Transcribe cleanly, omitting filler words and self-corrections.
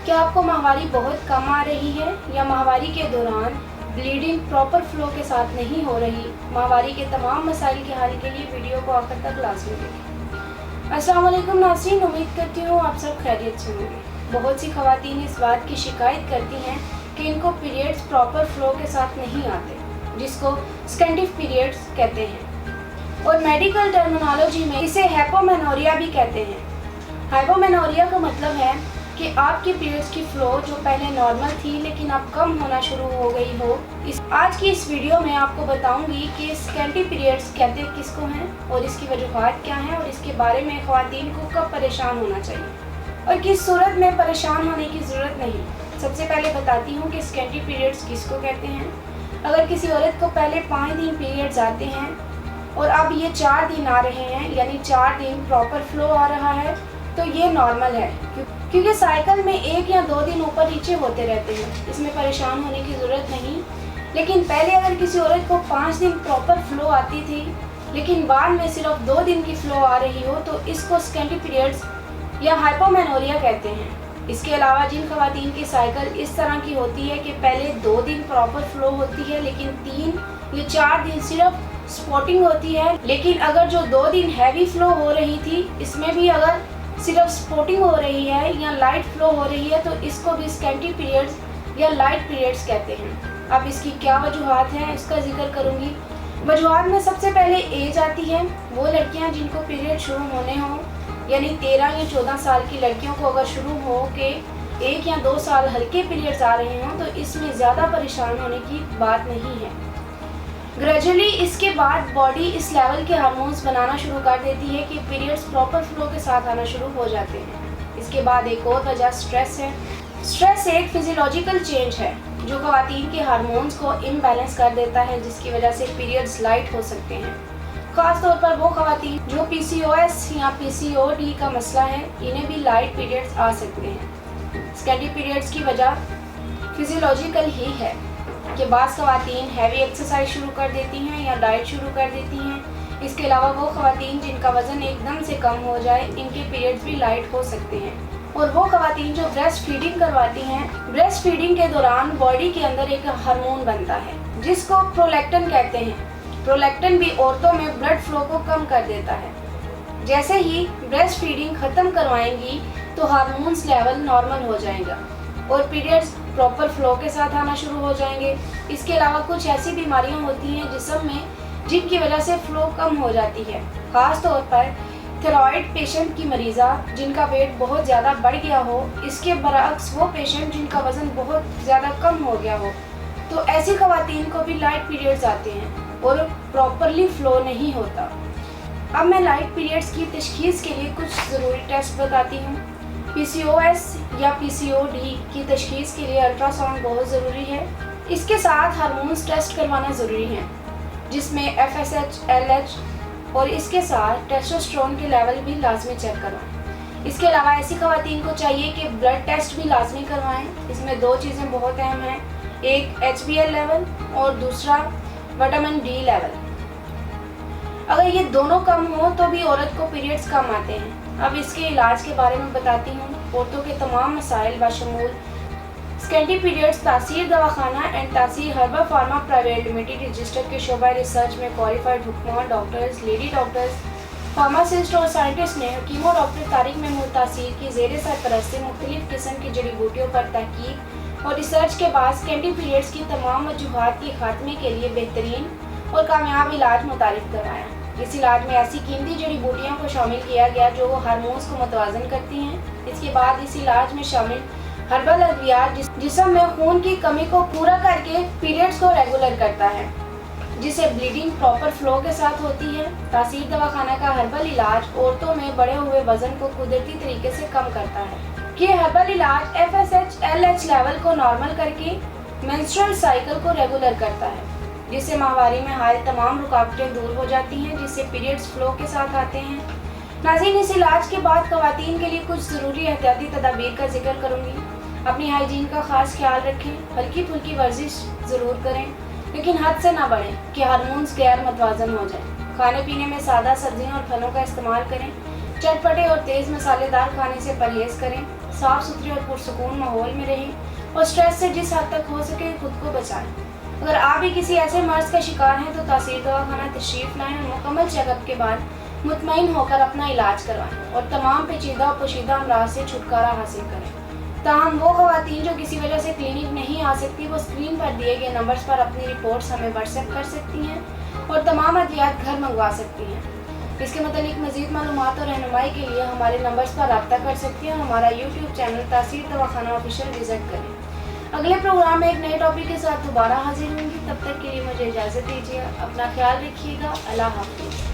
क्या आपको माहवारी बहुत कम आ रही है या माहवारी के दौरान ब्लीडिंग प्रॉपर फ्लो के साथ नहीं हो रही? माहवारी के तमाम मसाइल के हल के लिए वीडियो को आखिर तक लाजमी देखें। अस्सलाम वालेकुम नाज़रीन, उम्मीद करती हूँ आप सब खैरियत से होंगे। बहुत सी ख़वातीन इस बात की शिकायत करती हैं कि इनको पीरियड्स प्रॉपर फ्लो के साथ नहीं आते, जिसको स्कैंडिव पीरियड्स कहते हैं और मेडिकल टर्मिनोलॉजी में इसे हाइपोमेनोरिया भी कहते हैं। हाइपोमेनोरिया का मतलब है कि आपकी पीरियड्स की फ़्लो जो पहले नॉर्मल थी लेकिन अब कम होना शुरू हो गई हो। आज की इस वीडियो में आपको बताऊंगी कि स्कैंडिव पीरियड्स कहते किसको हैं और इसकी वजूहात क्या हैं और इसके बारे में ख़वातीन को कब परेशान होना चाहिए और किस सूरत में परेशान होने की ज़रूरत नहीं। सबसे पहले बताती हूँ कि स्कैंडिव पीरियड्स किसको कहते हैं। अगर किसी औरत को पहले 5 दिन पीरियड्स आते हैं और अब ये 4 दिन आ रहे हैं, यानी 4 दिन प्रॉपर फ्लो आ रहा है, तो ये नॉर्मल है क्योंकि साइकिल में 1 या 2 दिन ऊपर नीचे होते रहते हैं। इसमें परेशान होने की ज़रूरत नहीं। लेकिन पहले अगर किसी औरत को 5 दिन प्रॉपर फ्लो आती थी लेकिन बाद में सिर्फ 2 दिन की फ़्लो आ रही हो, तो इसको स्कैंडिव पीरियड्स या हाइपोमेनोरिया कहते हैं। इसके अलावा जिन ख़वातीन की साइकिल इस तरह की होती है कि पहले 2 दिन प्रॉपर फ्लो होती है लेकिन 3 या 4 दिन सिर्फ स्पॉटिंग होती है, लेकिन अगर जो 2 दिन हैवी फ्लो हो रही थी इसमें भी अगर सिर्फ स्पॉटिंग हो रही है या लाइट फ्लो हो रही है, तो इसको भी स्कैंडिव पीरियड्स या लाइट पीरियड्स कहते हैं। अब इसकी क्या वजूहात हैं इसका जिक्र करूँगी। वजूहात में सबसे पहले एज आती है। वो लड़कियां जिनको पीरियड शुरू होने हों, यानी 13 या 14 साल की लड़कियों को अगर शुरू हो के 1 या 2 साल हल्के पीरियड्स आ रहे हों, तो इसमें ज़्यादा परेशान होने की बात नहीं है। ग्रेजुअली इसके बाद बॉडी इस लेवल के हार्मोन्स बनाना शुरू कर देती है कि पीरियड्स प्रॉपर फ्लो के साथ आना शुरू हो जाते हैं। इसके बाद एक और वजह स्ट्रेस है। स्ट्रेस एक फिजियोलॉजिकल चेंज है जो ख़वातीन के हार्मोन्स को इम्बैलेंस कर देता है, जिसकी वजह से पीरियड्स लाइट हो सकते हैं। ख़ास तौर पर वो ख़वातीन जो PCOS या PCOD का मसला है, इन्हें भी लाइट पीरियड्स आ सकते हैं। स्कैंडिव पीरियड्स की वजह फिजियोलॉजिकल ही है कि बाज़ ख़वातीन हैवी एक्सरसाइज शुरू कर देती हैं या डाइट शुरू कर देती हैं। इसके अलावा वो ख़वातीन जिनका वज़न एकदम से कम हो जाए, इनके पीरियड्स भी लाइट हो सकते हैं। और वो ख़वातीन जो ब्रेस्ट फीडिंग करवाती हैं, ब्रेस्ट फीडिंग के दौरान बॉडी के अंदर एक हार्मोन बनता है जिसको प्रोलैक्टिन कहते हैं। प्रोलैक्टिन भी औरतों में ब्लड फ्लो को कम कर देता है। जैसे ही ब्रेस्ट फीडिंग ख़त्म करवाएंगी तो हार्मोन्स लेवल नॉर्मल हो जाएगा और पीरियड्स प्रॉपर फ्लो के साथ आना शुरू हो जाएंगे। इसके अलावा कुछ ऐसी बीमारियां होती हैं जिस्म में जिनकी वजह से फ़्लो कम हो जाती है। ख़ास तौर पर थायराइड पेशेंट की मरीज़ा जिनका वेट बहुत ज़्यादा बढ़ गया हो, इसके बरअक्स वो पेशेंट जिनका वज़न बहुत ज़्यादा कम हो गया हो, तो ऐसी ख़वातीन को भी लाइट पीरियड्स आते हैं और प्रॉपरली फ़्लो नहीं होता। अब मैं लाइट पीरियड्स की तशख़ीस के लिए कुछ ज़रूरी टेस्ट बताती हूँ। PCOS या PCOD की तशख़ीस के लिए अल्ट्रासाउंड बहुत ज़रूरी है। इसके साथ हार्मोन्स टेस्ट करवाना ज़रूरी है जिसमें FSH, LH और इसके साथ टेस्टोस्टेरोन के लेवल भी लाजमी चेक करवाएं। इसके अलावा ऐसी ख़वातीन को चाहिए कि ब्लड टेस्ट भी लाजमी करवाएं। इसमें 2 चीज़ें बहुत अहम हैं, एक HBL लेवल और दूसरा विटामिन D लेवल। अगर ये दोनों कम हो तो भी औरत को पीरियड्स कम आते हैं। अब इसके इलाज के बारे में बताती हूँ। औरतों के तमाम मसाइल बशमूल स्कैंडिव पीरियड्स तासीर दवाखाना एंड तासीर herbal pharma private limited register के शोबा रिसर्च में क्वालिफाइड हुक्मा डॉक्टर्स, लेडी डॉक्टर्स, फार्मासिस्ट और साइंटिस्ट ने कीमो डॉक्टर तारिक महमूद तासीर की ज़ेर सरपरस्ती मुख्तलिफ किस्म की जड़ी बूटियों पर तहकीक और रिसर्च के बाद स्कैंडिव पीरियड्स की तमाम वजूहात के खात्मे के लिए बेहतरीन और कामयाब इलाज मुतारिफ करवाया। इस इलाज में ऐसी कीमती जड़ी बूटियों को शामिल किया गया जो हार्मोन्स को मुतवाज़न करती हैं। इसके बाद इस इलाज में शामिल हर्बल अद्वियात जिस्म में खून की कमी को पूरा करके पीरियड्स को रेगुलर करता है, जिससे ब्लीडिंग प्रॉपर फ्लो के साथ होती है। तासीर दवाखाना का हर्बल इलाज औरतों में बढ़े हुए वजन को कुदरती तरीके से कम करता है। ये हर्बल इलाज FSH, LH लेवल को नॉर्मल करके मेंस्ट्रुअल साइकिल को रेगुलर करता है, जिससे माहवारी में हाल तमाम रुकावटें दूर हो जाती हैं, जिससे पीरियड्स फ्लो के साथ आते हैं। नाज़रीन, इस इलाज के बाद ख़वातीन के लिए कुछ ज़रूरी एहतियाती तदाबीर का जिक्र करूँगी। अपनी हाइजीन का ख़ास ख्याल रखें, हल्की फुल्की वर्जिश ज़रूर करें लेकिन हद से ना बढ़ें कि हार्मोन्स गैर मतवाज़न हो जाए। खाने पीने में सादा सब्जियों और फलों का इस्तेमाल करें। चटपटे और तेज़ मसालेदार खाने से परहेज़ करें। साफ सुथरे और पुरसुकून माहौल में रहें और स्ट्रेस से जिस हद तक हो सके खुद को बचाएं। अगर आप भी किसी ऐसे मर्ज का शिकार हैं तो तहसील दवाखाना तशरीफ लाएं और मुकम्मल चेकअप के बाद मुतमईन होकर अपना इलाज करवाएं और तमाम पेचीदा और पोशीदा अमराज से छुटकारा हासिल करें। ताहम वो ख़वातीन जो किसी वजह से क्लिनिक नहीं आ सकती वो स्क्रीन पर दिए गए नंबर्स पर अपनी रिपोर्ट्स हमें व्हाट्सएप कर सकती हैं और तमाम अद्वियात घर मंगवा सकती हैं। इसके मतलब मज़ीद मालूमात और रहनुमाई के लिए हमारे नंबर्स पर रब्ता कर सकती हैं और हमारा यूट्यूब चैनल तहसील दवाखाना ऑफिशियल विजिट करें। अगले प्रोग्राम में एक नए टॉपिक के साथ दोबारा हाजिर होंगी। तब तक के लिए मुझे इजाज़त दीजिए। अपना ख्याल रखिएगा। अल्लाह हाफ़िज़।